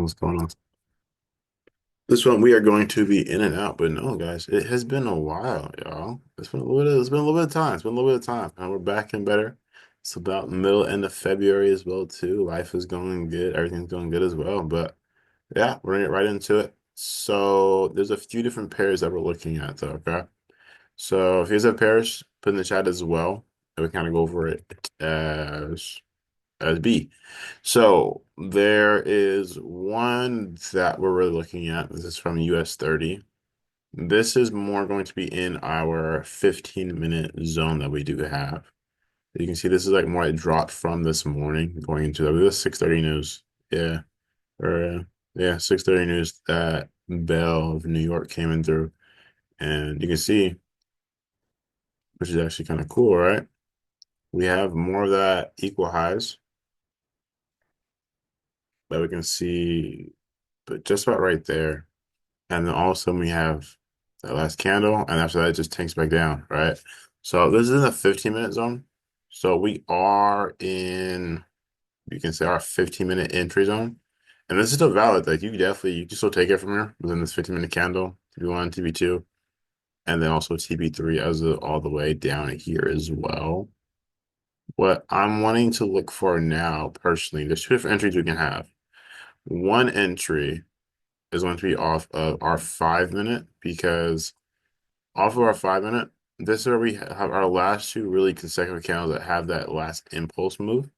What's going on? This one we are going to be in and out, but no, guys, it has been a while, y'all. It's been a little bit of time. It's been a little bit of time, and we're back and better. It's about middle end of February as well too. Life is going good. Everything's going good as well. But yeah, we're gonna get right into it. So there's a few different pairs that we're looking at, though. Okay. So if you guys have pairs, put in the chat as well, and we kind of go over it as B. So there is one that we're really looking at. This is from US 30. This is more going to be in our 15-minute zone that we do have. You can see this is like more like dropped from this morning going into this 6:30 news. Yeah. Or yeah, 6:30 news that Bell of New York came in through. And you can see, which is actually kind of cool, right? We have more of that equal highs that we can see, but just about right there. And then all of a sudden we have that last candle, and after that it just tanks back down, right? So this is a 15-minute zone. So we are in, you can say our 15-minute entry zone. And this is still valid. Like you can still take it from here within this 15-minute candle, TB1, TB2, and then also TB3 all the way down here as well. What I'm wanting to look for now, personally, there's two different entries we can have. One entry is going to be off of our 5 minute because off of our 5 minute, this is where we have our last two really consecutive candles that have that last impulse move.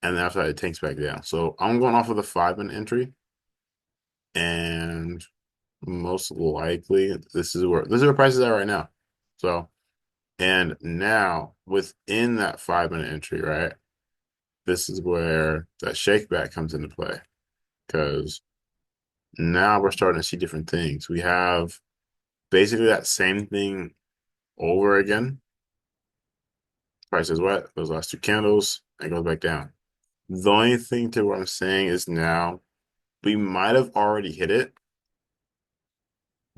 And then after that, it tanks back down. So I'm going off of the 5 minute entry. And most likely, this is where prices are right now. So, and now within that 5 minute entry, right? This is where that shake back comes into play. Because now we're starting to see different things. We have basically that same thing over again. Price is wet. Those last two candles, and goes back down. The only thing to what I'm saying is now we might have already hit it,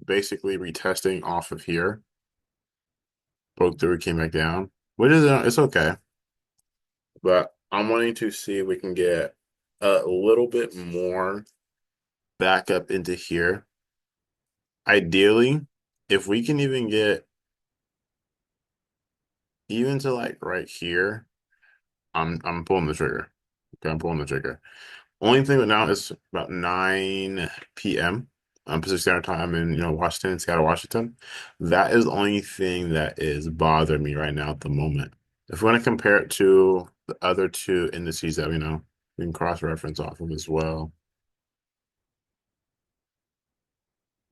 basically retesting off of here. Broke through, came back down, which is it's okay. But I'm wanting to see if we can get a little bit more back up into here. Ideally, if we can even get even to like right here, I'm pulling the trigger. Okay, I'm pulling the trigger. Only thing right now is about 9 p.m. Pacific Standard Time in Washington, Seattle, Washington. That is the only thing that is bothering me right now at the moment. If we want to compare it to the other two indices that we can cross-reference off of as well.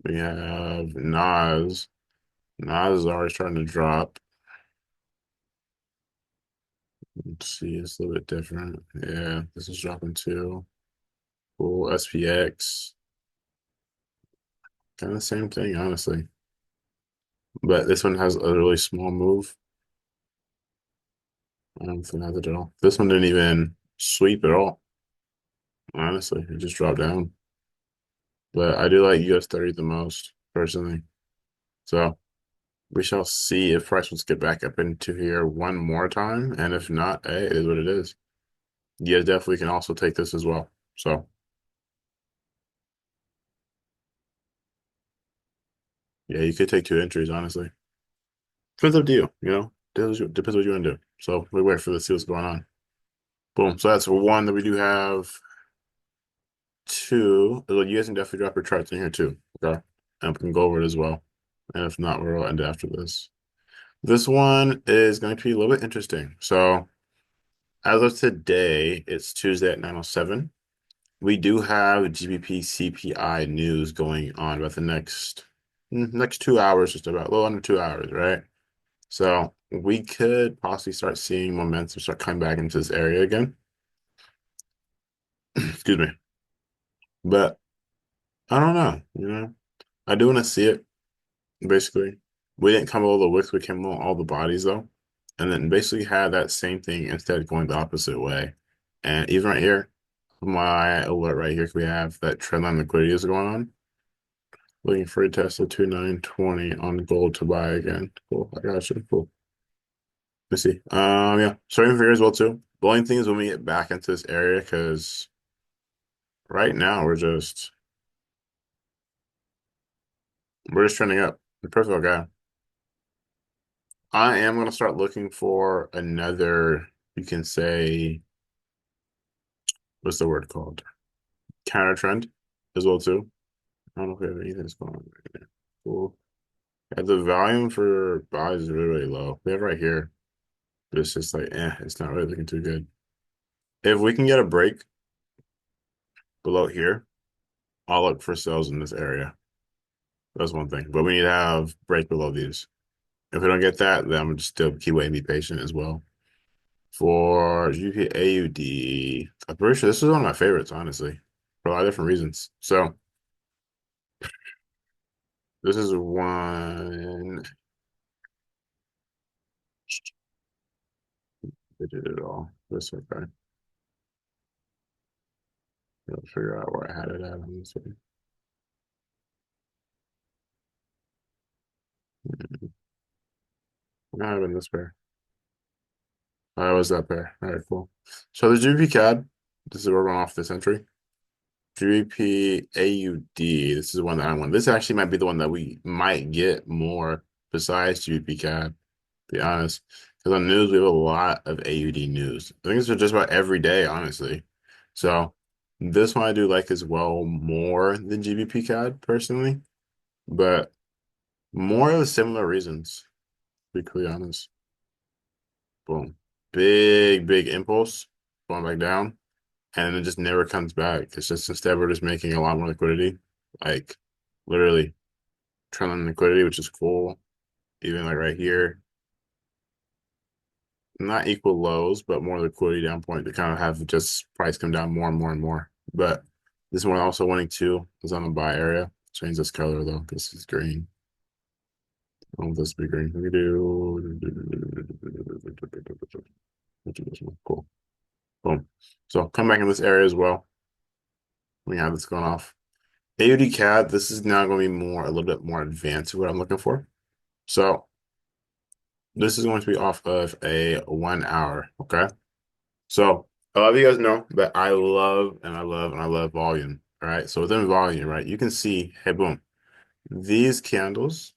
We have Nas. Nas is already starting to drop. Let's see, it's a little bit different. Yeah, this is dropping too. Cool, SPX. Kind of the same thing, honestly. But this one has a really small move. I don't think that's at all. This one didn't even sweep at all. Honestly, it just dropped down. But I do like US 30 the most, personally. So we shall see if price wants to get back up into here one more time. And if not, hey, it is what it is. You guys definitely can also take this as well. So yeah, you could take two entries, honestly. Depends up to you, Depends what you want to do. So we wait for this, see what's going on. Boom. So that's one that we do have. Two, well, you guys can definitely drop your charts in here too. Okay. And we can go over it as well. And if not, we'll end after this. This one is going to be a little bit interesting. So as of today, it's Tuesday at 9:07. We do have GBP CPI news going on about the next 2 hours, just about a little under 2 hours, right? So we could possibly start seeing momentum start coming back into this area again. Excuse me. But I don't know. I do want to see it. Basically, we didn't come all the wicks, we came all the bodies though, and then basically had that same thing instead going the opposite way. And even right here, my alert right here, we have that trendline liquidity is going on. Looking for a test of 2920 on gold to buy again. Cool, I got you. Cool. Let's see. Yeah, starting for here as well too. The only thing is when we get back into this area, because Right now, we're just trending up. The perfect guy. I am gonna start looking for another, you can say, what's the word called? Counter trend as well too. I don't know if we have anything that's going on right there. Cool. Yeah, the volume for buys is really, really low. We have right here, but it's just like, it's not really looking too good. If we can get a break below here, I'll look for sales in this area. That's one thing. But we need to have break below these. If we don't get that, then I'm gonna just still keep waiting, be patient as well. For GPAUD, I'm pretty sure this is one of my favorites, honestly, for a lot of different reasons. So this is one they did it all. This okay. I'll figure out where I had it at on this one. I have it in this pair. I was that pair. All right, cool. So the GBP CAD, this is where we're going off this entry. GBP AUD, this is one that I want. This actually might be the one that we might get more besides GBP CAD, to be honest. Because on news, we have a lot of AUD news. I think it's just about every day, honestly. So this one I do like as well more than GBP CAD personally, but more of the similar reasons, to be completely honest. Boom. Big, big impulse going back down, and it just never comes back. It's just instead we're just making a lot more liquidity, like literally trailing liquidity, which is cool. Even like right here, not equal lows, but more liquidity down point to kind of have just price come down more and more and more. But this one also winning too is on the buy area. Change this color though, this is green. I want this to be green. We do this one. Cool. Boom. So come back in this area as well. We have this going off. AUD CAD, this is now going to be more a little bit more advanced of what I'm looking for. So this is going to be off of a 1 hour. Okay. So a lot of you guys know that I love and I love and I love volume. All right. So within volume, right, you can see, hey, boom, these candles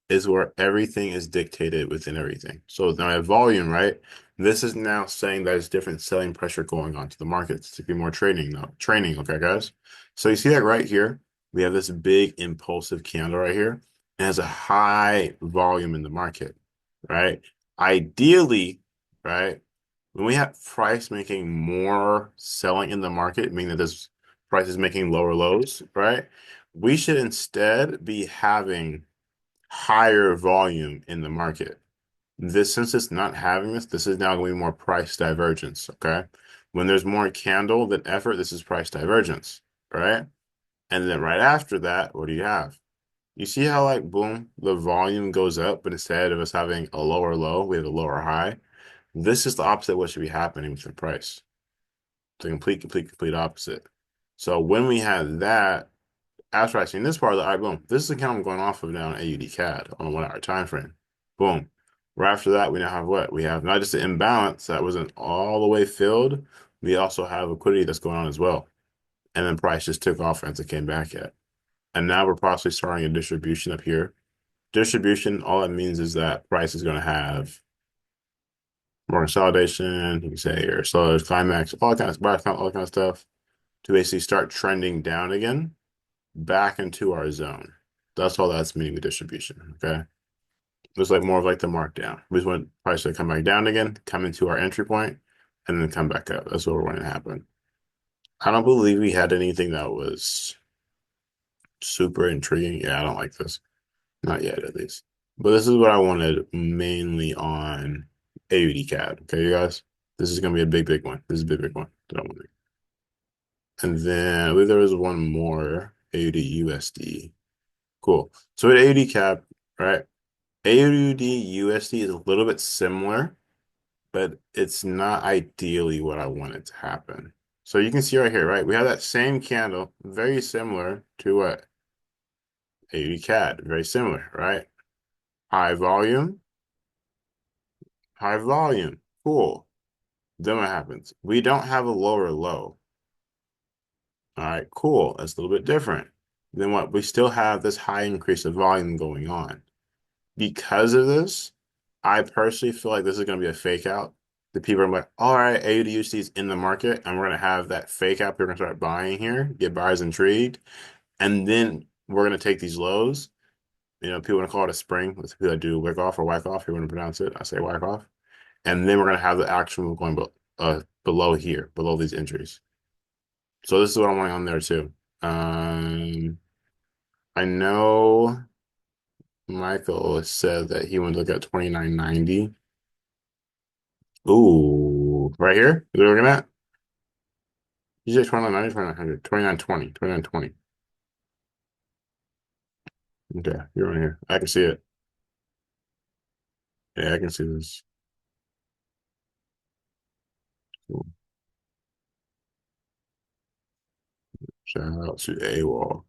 is where everything is dictated within everything. So now at volume, right? This is now saying that there's different selling pressure going on to the markets to be more trading now. Training, okay, guys? So you see that right here? We have this big impulsive candle right here. It has a high volume in the market, right? Ideally, right? When we have price making more selling in the market, meaning that this price is making lower lows, right? We should instead be having higher volume in the market. This, since it's not having this, this is now going to be more price divergence. Okay. When there's more candle than effort, this is price divergence. Right. And then right after that, what do you have? You see how, like, boom, the volume goes up, but instead of us having a lower low, we have a lower high. This is the opposite of what should be happening with the price. The complete opposite. So when we had that, after I seen this part of the eye, boom. This is the count I'm going off of now in AUD CAD on a 1 hour time frame. Boom. Right after that, we now have what? We have not just an imbalance that wasn't all the way filled. We also have liquidity that's going on as well. And then price just took off as it came back at. And now we're possibly starting a distribution up here. Distribution, all it means is that price is going to have more consolidation, you can say, or slow climax, all that kind of stuff to basically start trending down again back into our zone. That's all that's meaning with distribution. Okay. It's like more of like the markdown. We just want price to come back down again, come into our entry point, and then come back up. That's what we're wanting to happen. I don't believe we had anything that was super intriguing. Yeah, I don't like this. Not yet, at least. But this is what I wanted mainly on AUD CAD. Okay, you guys? This is gonna be a big, big one. This is a big, big one that I wanted. And then I believe there was one more AUD USD. Cool. So with AUD cap, right? AUD USD is a little bit similar, but it's not ideally what I wanted to happen. So you can see right here, right? We have that same candle, very similar to what? AUD CAD, very similar, right? High volume, high volume. Cool. Then what happens? We don't have a lower low. All right, cool. That's a little bit different. Then what? We still have this high increase of volume going on. Because of this, I personally feel like this is going to be a fake out. The people are like, all right, AUDUC is in the market, and we're going to have that fake out. People are going to start buying here, get buyers intrigued, and then we're going to take these lows. People want to call it a spring. Let's people that do wick off or whack off. You want to pronounce it? I say whack off. And then we're going to have the action move going below here, below these entries. So this is what I'm wanting on there too. Um, I know Michael said that he would look at 29.90. Ooh, right here? Is what we're looking at? You say 29.90, 2900, 29.20, 29.20. Okay, you're on here. I can see it. Yeah, I can see this. Cool. Shout out to AWOL.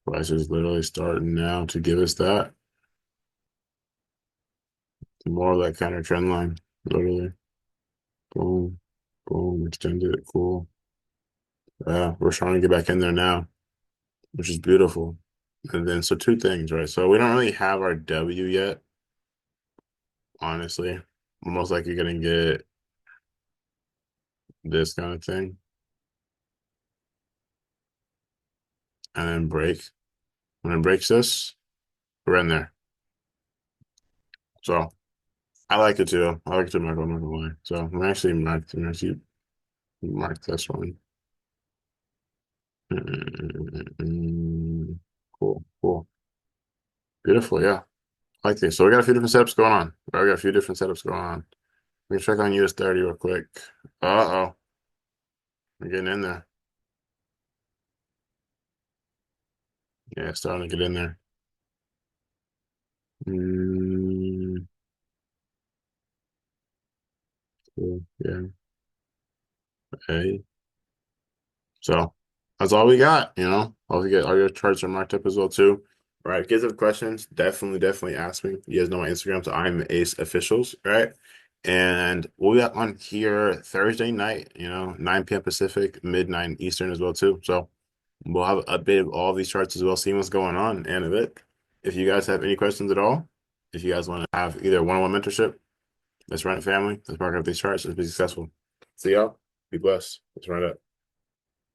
Price is literally starting now to give us that. More of that kind of trend line. Literally. Boom, boom, extended it. Cool. Yeah, we're trying to get back in there now, which is beautiful. And then, so two things, right? So we don't really have our W yet, honestly. Most likely gonna get this kind of thing and then break. When it breaks this, we're in there. So I like it too. I like it too, Michael. I'm not gonna lie. So I'm actually mark this one. Cool, cool. Beautiful, yeah. I like this. So we got a few different setups going on. We got a few different setups going on. We can check on US 30 real quick. Uh-oh. We're getting in there. Yeah, it's starting to get in there. Mm, cool. Yeah. Okay. So that's all we got, All we get, all your charts are marked up as well too. All right. If you guys have questions, definitely ask me. You guys know my Instagram, so I'm Ace Officials, right? And we'll be on here Thursday night, 9 p.m. Pacific, midnight Eastern as well too. So we'll have an update of all these charts as well, seeing what's going on and of it. If you guys have any questions at all, if you guys want to have either one-on-one mentorship, let's run it family. Let's mark up these charts. Let's be successful. See y'all. Be blessed. Let's run it up.